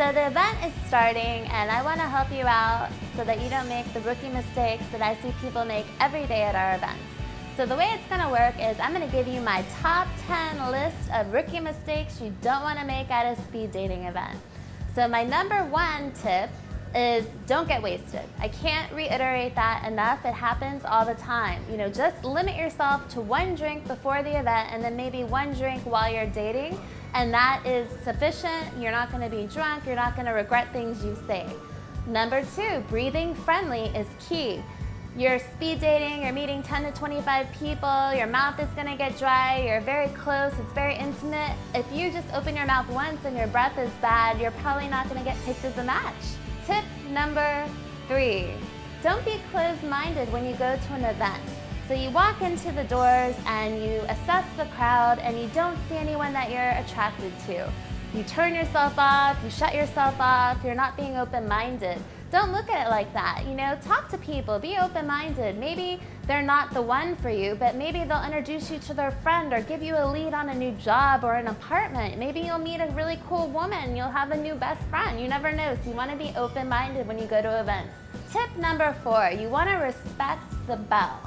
So the event is starting and I want to help you out so that you don't make the rookie mistakes that I see people make every day at our events. So the way it's going to work is I'm going to give you my top 10 list of rookie mistakes you don't want to make at a speed dating event. So my number one tip is don't get wasted. I can't reiterate that enough. It happens all the time. You know, just limit yourself to one drink before the event and then maybe one drink while you're dating, and that is sufficient. You're not going to be drunk. You're not going to regret things you say. Number two, breathing friendly is key. You're speed dating, you're meeting 10 to 25 people, your mouth is going to get dry, you're very close, it's very intimate. If you just open your mouth once and your breath is bad, you're probably not going to get picked as a match. Tip number three, don't be closed-minded when you go to an event. So you walk into the doors and you assess the crowd and you don't see anyone that you're attracted to. You turn yourself off, you shut yourself off, you're not being open-minded. Don't look at it like that. You know, talk to people, be open-minded. Maybe they're not the one for you, but maybe they'll introduce you to their friend or give you a lead on a new job or an apartment. Maybe you'll meet a really cool woman. You'll have a new best friend. You never know. So you want to be open-minded when you go to events. Tip number four, you want to respect the bell.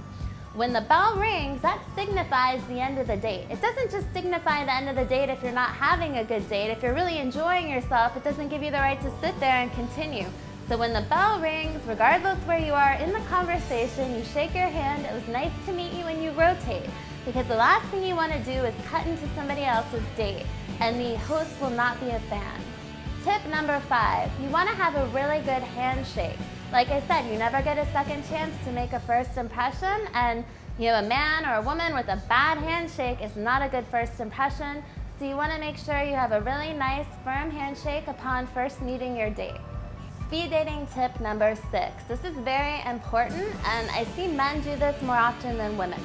When the bell rings, that signifies the end of the date. It doesn't just signify the end of the date if you're not having a good date. If you're really enjoying yourself, it doesn't give you the right to sit there and continue. So when the bell rings, regardless where you are in the conversation, you shake your hand, it was nice to meet you, and you rotate. Because the last thing you want to do is cut into somebody else's date, and the host will not be a fan. Tip number five, you want to have a really good handshake. Like I said, you never get a second chance to make a first impression, and you know, a man or a woman with a bad handshake is not a good first impression, so you want to make sure you have a really nice, firm handshake upon first meeting your date. Speed dating tip number six. This is very important, and I see men do this more often than women.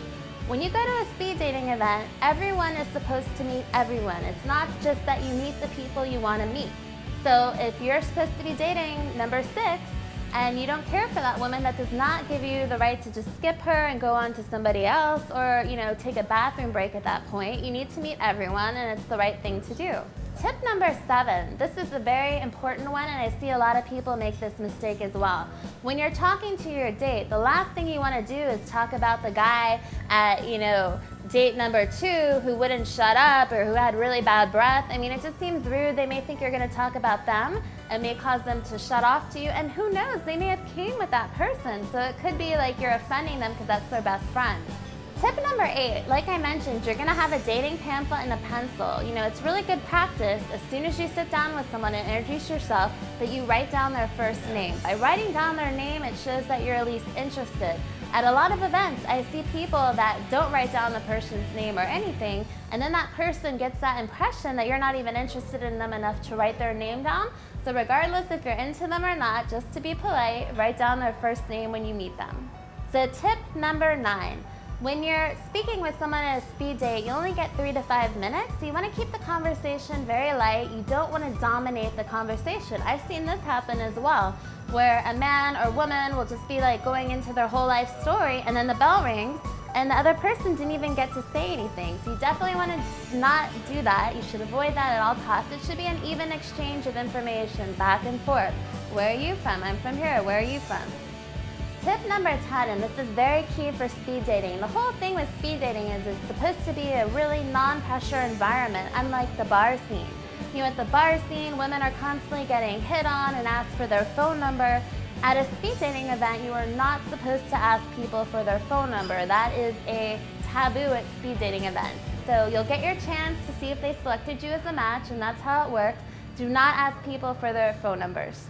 When you go to a speed dating event, everyone is supposed to meet everyone. It's not just that you meet the people you want to meet. So if you're supposed to be dating number six, and you don't care for that woman, that does not give you the right to just skip her and go on to somebody else, or you know, take a bathroom break at that point. You need to meet everyone, and it's the right thing to do. Tip number seven, this is a very important one, and I see a lot of people make this mistake as well. When you're talking to your date, the last thing you want to do is talk about the guy at, you know, date number two who wouldn't shut up or who had really bad breath. I mean, it just seems rude. They may think you're going to talk about them. It may cause them to shut off to you, and who knows, they may have came with that person, so it could be like you're offending them because that's their best friend. Tip number eight, like I mentioned, you're going to have a dating pamphlet and a pencil. You know, it's really good practice as soon as you sit down with someone and introduce yourself that you write down their first name. By writing down their name, it shows that you're at least interested. At a lot of events, I see people that don't write down the person's name or anything, and then that person gets that impression that you're not even interested in them enough to write their name down. So regardless if you're into them or not, just to be polite, write down their first name when you meet them. So tip number nine. When you're speaking with someone at a speed date, you only get 3 to 5 minutes, so you want to keep the conversation very light. You don't want to dominate the conversation. I've seen this happen as well, where a man or woman will just be like going into their whole life story, and then the bell rings, and the other person didn't even get to say anything. So you definitely want to not do that. You should avoid that at all costs. It should be an even exchange of information back and forth. Where are you from? I'm from here. Where are you from? Tip number 10, and this is very key for speed dating. The whole thing with speed dating is it's supposed to be a really non-pressure environment, unlike the bar scene. You know, at the bar scene, women are constantly getting hit on and asked for their phone number. At a speed dating event, you are not supposed to ask people for their phone number. That is a taboo at speed dating events. So you'll get your chance to see if they selected you as a match, and that's how it works. Do not ask people for their phone numbers.